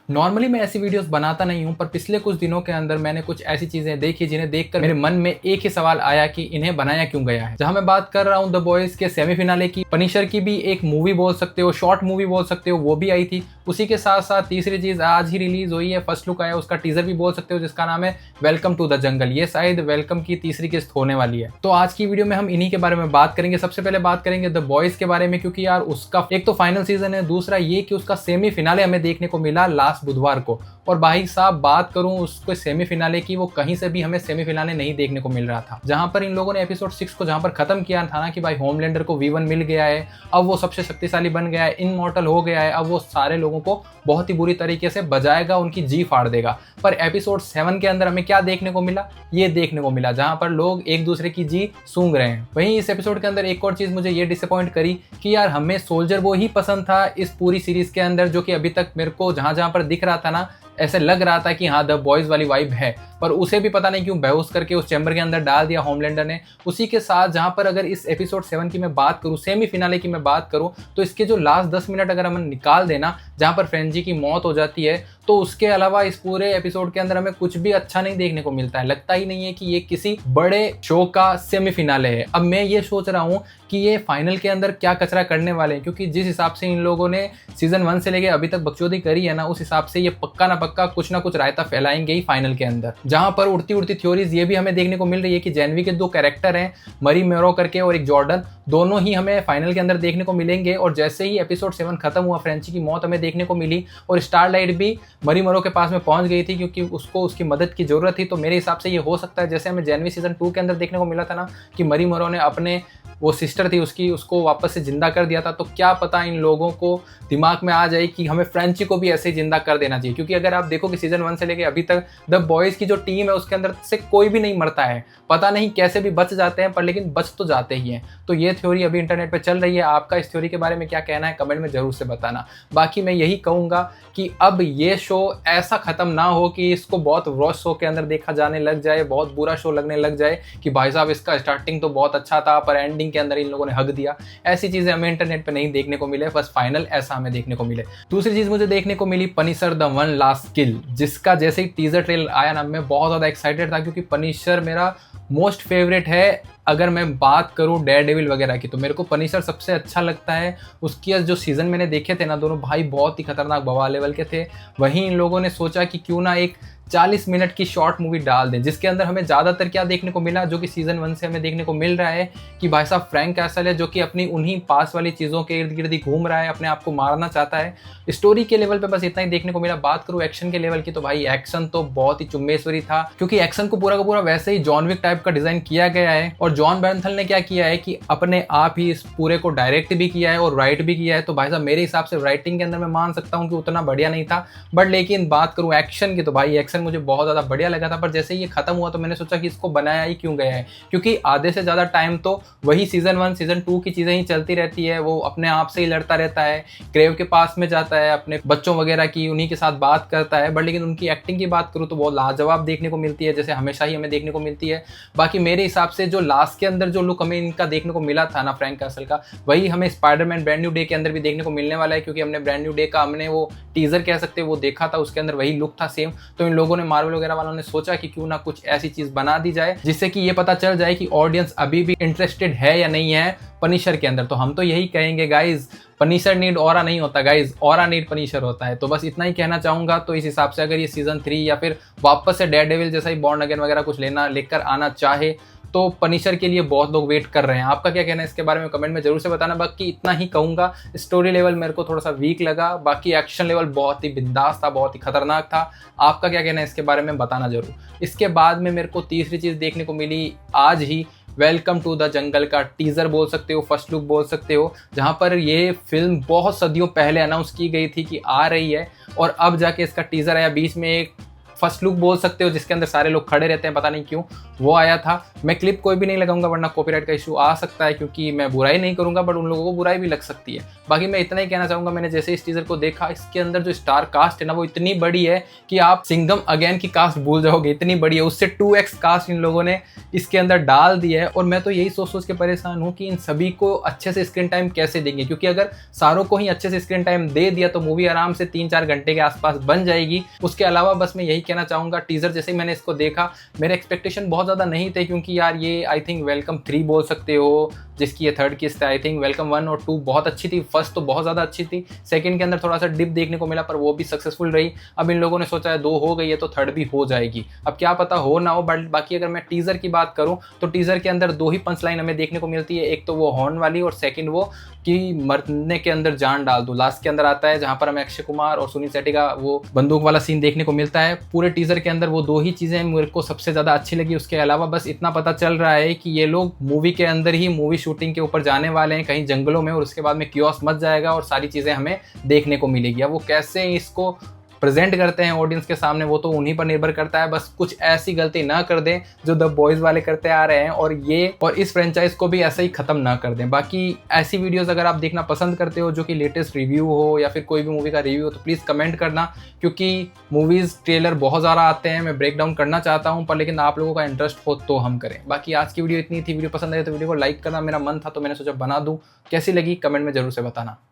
Normally मैं ऐसी videos बनाता नहीं हूं, पर पिछले कुछ दिनों के अंदर मैंने कुछ ऐसी चीजें देखी जिन्हें देखकर मेरे मन में एक ही सवाल आया कि इन्हें बनाया क्यों गया है। जहां मैं बात कर रहा हूं द बॉयज के सेमीफिनाले की, पनिशर की भी एक मूवी बोल सकते हो, शॉर्ट मूवी बोल सकते हो, वो भी आई थी। उसी के साथ साथ तीसरी चीज आज ही रिलीज हुई है, फर्स्ट लुक आया, उसका टीजर भी बोल सकते हो, जिसका नाम है वेलकम टू द जंगल। ये शायद वेलकम की तीसरी किस्त होने वाली है। तो आज की वीडियो में हम इन्हीं के बारे में बात करेंगे। सबसे पहले बात करेंगे द बॉयज के बारे में, क्योंकि यार उसका एक तो फाइनल सीजन है, दूसरा ये कि उसका सेमीफिनाले हमें देखने को मिला लास्ट बुधवार को। और भाई साहब बात करूं उसके सेमीफिनाले की, वो कहीं से भी हमें सेमीफिनाले नहीं देखने को मिल रहा था। जहां पर इन लोगों ने एपिसोड 6 को जहां पर खत्म किया था ना कि भाई होमलैंडर को V1 मिल गया है, अब वो सबसे शक्तिशाली बन गया है, इनमॉर्टल हो गया है, अब वो सारे लोगों को बहुत ही बुरी तरीके से बजाएगा, उनकी जी फाड़ देगा। पर एपिसोड 7 के अंदर हमें क्या देखने को मिला? ये देखने को मिला जहां पर लोग एक दूसरे की जी सूंघ रहे हैं। वहीं इस एपिसोड के अंदर एक और चीज मुझे ये डिसअपॉइंट करी कि यार हमें सोल्जर वो ही पसंद था इस पूरी सीरीज के अंदर, जो कि अभी तक मेरे को जहां पर दिख रहा था ना, ऐसे लग रहा था कि हाँ द बॉयज वाली वाइब है, पर उसे भी पता नहीं क्यों बेहोश करके उस चैम्बर के अंदर डाल दिया होमलैंडर ने। उसी के साथ जहां पर अगर इस एपिसोड 7 की मैं बात करूं, सेमीफिनाले की मैं बात करूं, तो इसके जो लास्ट 10 मिनट अगर हम निकाल देना जहां पर फ्रेंजी की मौत हो जाती है, तो उसके अलावा इस पूरे एपिसोड के अंदर हमें कुछ भी अच्छा नहीं देखने को मिलता है। लगता ही नहीं है कि ये किसी बड़े शो का सेमीफिनाले है। अब मैं ये सोच रहा हूँ कि ये फाइनल के अंदर क्या कचरा करने वाले हैं, क्योंकि जिस हिसाब से इन लोगों ने सीजन 1 से लेके अभी तक बकचोदी करी है ना, उस हिसाब से ये पक्का ना पक्का कुछ ना कुछ रायता फैलाएंगे ही फाइनल के अंदर। जहां पर उड़ती उड़ती थ्योरीज ये भी हमें देखने को मिल रही है कि जैनवी के दो कैरेक्टर हैं, मरी मेरो करके और एक जॉर्डन, दोनों ही हमें फाइनल के अंदर देखने को मिलेंगे। और जैसे ही एपिसोड 7 खत्म हुआ, फ्रेंची की मौत हमें देखने को मिली और स्टारलाइट भी मरी मेरो के पास में पहुंच गई थी, क्योंकि उसको उसकी मदद की जरूरत थी। तो मेरे हिसाब से ये हो सकता है जैसे हमें जैनवी सीजन 2 के अंदर देखने को मिला था ना कि मरी मेरो ने अपने वो सिस्टर थी उसकी, उसको वापस से जिंदा कर दिया था। तो क्या पता इन लोगों को दिमाग में आ जाए कि हमें फ्रेंची को भी ऐसे ही जिंदा कर देना चाहिए, क्योंकि अगर आप देखो कि सीजन 1 से लेके अभी तक द बॉयज की जो टीम है उसके अंदर से कोई भी नहीं मरता है। पता नहीं कैसे भी बच जाते हैं, पर लेकिन बच तो जाते ही हैं। तो ये थ्योरी अभी इंटरनेट पे चल रही है। आपका इस थ्योरी के बारे में क्या कहना है कमेंट में जरूर से बताना। बाकी मैं यही कहूंगा कि अब ये शो ऐसा खत्म ना हो कि इसको बहुत रॉस शो के अंदर देखा जाने लग जाए, बहुत बुरा शो लगने लग जाए कि भाई साहब इसका स्टार्टिंग तो बहुत अच्छा था पर एंडिंग के अंदर इन लोगों ने हक दिया। ऐसी चीजें हमें इंटरनेट पे नहीं देखने को मिले, बस फाइनल ऐसा हमें देखने को मिले। दूसरी चीज मुझे देखने को मिली Punisher the one last kill, जिसका जैसे ही टीजर ट्रेलर आया ना, मैं बहुत ज्यादा एक्साइटेड था, क्योंकि पनिशर मेरा मोस्ट फेवरेट है। अगर मैं बात करूं डेयरडेविल वगैरह की, तो मेरे को पनिशर सबसे अच्छा लगता है। उसकी जो सीजन मैंने देखे थे ना, दोनों भाई बहुत ही खतरनाक बवाल लेवल के थे। वहीं इन लोगों ने सोचा कि क्यों ना एक 40 मिनट की शॉर्ट मूवी डाल दें, जिसके अंदर हमें ज़्यादातर क्या देखने को मिला, जो कि सीजन 1 से हमें देखने को मिल रहा है कि भाई साहब फ्रैंक कैसल है, जो कि अपनी उन्हीं पास वाली चीज़ों के इर्द गिर्द ही घूम रहा है, अपने आप को मारना चाहता है। स्टोरी के लेवल पे बस इतना ही देखने को मिला। बात करूँ एक्शन के लेवल की, तो भाई एक्शन तो बहुत ही चुम्बेश्वरी था, क्योंकि एक्शन को पूरा का पूरा वैसे ही जॉन विक टाइप का डिजाइन किया गया है। और जॉन बैरंथल ने क्या किया है कि अपने आप ही इस पूरे को डायरेक्ट भी किया है और राइट भी किया है। तो भाई साहब मेरे हिसाब से राइटिंग के अंदर मैं मान सकता हूँ कि उतना बढ़िया नहीं था, बट लेकिन बात करूँ एक्शन की, तो भाई एक्शन मुझे बहुत ज़्यादा बढ़िया लगा था। पर जैसे ही ये खत्म हुआ तो मैंने सोचा कि इसको बनाया ही क्यों गया है, क्योंकि आधे से ज़्यादा टाइम तो वही सीजन 1 सीजन 2 की चीज़ें ही चलती रहती है। वो अपने आप से ही लड़ता रहता है, क्रेव के पास में जाता है, अपने बच्चों वगैरह की उन्हीं के साथ बात करता है। बट लेकिन उनकी एक्टिंग की बात करूँ तो बहुत लाजवाब देखने को मिलती है, जैसे हमेशा ही हमें देखने को मिलती है। बाकी मेरे हिसाब से जो लास्ट के अंदर जो लुक हमें इनका देखने को मिला था ना फ्रैंक कैसल का, वही हमें स्पाइडरमैन ब्रांड न्यू डे के अंदर भी देखने को मिलने वाला है, क्योंकि हमने ब्रांड न्यू डे का हमने वो टीजर कह सकते हैं वो देखा था, उसके अंदर वही लुक था सेम। तो इन लोगों ने मार्वल वगैरह वालों ने सोचा कि क्यों ना कुछ ऐसी चीज बना दी जाए जिससे कि ये पता चल जाए कि ऑडियंस अभी भी इंटरेस्टेड है या नहीं है पनिशर के अंदर। तो हम तो यही कहेंगे गाइज, पनिशर नीड ऑरा नहीं होता गाइज, ऑरा नीड पनिशर होता है। तो बस इतना ही कहना चाहूंगा। तो इस हिसाब से अगर ये सीजन 3 या फिर वापस से डेयरडेविल जैसा ही बॉर्न अगेन वगैरह कुछ लेकर आना चाहे, तो पनिशर के लिए बहुत लोग वेट कर रहे हैं। आपका क्या कहना है इसके बारे में कमेंट में जरूर से बताना। बाकी इतना ही कहूंगा, स्टोरी लेवल मेरे को थोड़ा सा वीक लगा, बाकी एक्शन लेवल बहुत ही बिंदास था, बहुत ही खतरनाक था। आपका क्या कहना है इसके बारे में बताना जरूर। इसके बाद में मेरे को तीसरी चीज देखने को मिली आज ही, वेलकम टू द जंगल का टीजर बोल सकते हो, फर्स्ट लुक बोल सकते हो, जहां पर ये फिल्म बहुत सदियों पहले अनाउंस की गई थी कि आ रही है, और अब जाके इसका टीजर आया। बीच में एक फर्स्ट लुक बोल सकते हो जिसके अंदर सारे लोग खड़े रहते हैं, पता नहीं क्यों। वो आया था। मैं क्लिप कोई भी नहीं लगाऊंगा वरना कॉपीराइट का इशू आ सकता है, क्योंकि मैं बुराई नहीं करूंगा बट उन लोगों को बुराई भी लग सकती है। बाकी मैं इतना ही कहना चाहूंगा, मैंने जैसे इस टीजर को देखा, इसके अंदर जो स्टार कास्ट है ना वो इतनी बड़ी है कि आप सिंघम अगेन की कास्ट भूल जाओगे, इतनी बड़ी है। उससे 2x कास्ट इन लोगों ने इसके अंदर डाल दिया है। और मैं तो यही सोच सोच के परेशान हूँ कि इन सभी को अच्छे से स्क्रीन टाइम कैसे देंगे, क्योंकि अगर सारों को ही अच्छे से स्क्रीन टाइम दे दिया तो मूवी आराम से 3-4 घंटे के आसपास बन जाएगी। उसके अलावा बस मैं यही कहना चाहूँगा, टीजर जैसे ही मैंने इसको देखा, मेरे एक्सपेक्टेशन बहुत ज़्यादा नहीं थे, क्योंकि यार ये आई थिंक वेलकम 3 बोल सकते हो, जिसकी ये थर्ड किस्त है। आई थिंक वेलकम 1 और 2 बहुत अच्छी थी, फर्स्ट तो बहुत ज़्यादा अच्छी थी, सेकंड के अंदर थोड़ा सा डिप देखने को मिला पर वो भी सक्सेसफुल रही। अब इन लोगों ने सोचा है 2 हो गई है तो थर्ड भी हो जाएगी, अब क्या पता हो ना हो। बट बाकी अगर मैं टीजर की बात करूं तो टीजर के अंदर 2 ही पंच लाइन हमें देखने को मिलती है, एक तो वो हॉर्न वाली और सेकंड वो कि मरने के अंदर जान डाल दो, लास्ट के अंदर आता है, जहां पर हमें अक्षय कुमार और सुनील शेट्टी का वो बंदूक वाला सीन देखने को मिलता है। पूरे टीजर के अंदर वो 2 ही चीजें मेरे को सबसे ज्यादा अच्छी लगी। उसके अलावा बस इतना पता चल रहा है कि ये लोग मूवी के अंदर ही मूवी शूटिंग के ऊपर जाने वाले हैं कहीं जंगलों में, और उसके बाद में कियोस्क मच जाएगा और सारी चीजें हमें देखने को मिलेगी। अब वो कैसे इसको प्रेजेंट करते हैं ऑडियंस के सामने वो तो उन्हीं पर निर्भर करता है। बस कुछ ऐसी गलती ना कर दें जो द बॉयज वाले करते आ रहे हैं, और इस फ्रेंचाइज को भी ऐसे ही खत्म ना कर दें। बाकी ऐसी वीडियोस अगर आप देखना पसंद करते हो जो कि लेटेस्ट रिव्यू हो या फिर कोई भी मूवी का रिव्यू हो तो प्लीज़ कमेंट करना, क्योंकि मूवीज़ ट्रेलर बहुत ज़्यादा आते हैं, मैं ब्रेक डाउन करना चाहता हूँ पर लेकिन आप लोगों का इंटरेस्ट हो तो हम करें। बाकी आज की वीडियो इतनी थी, वीडियो पसंद आई तो वीडियो को लाइक करना मेरा मन था तो मैंने सोचा बना दूँ। कैसी लगी कमेंट में जरूर से बताना।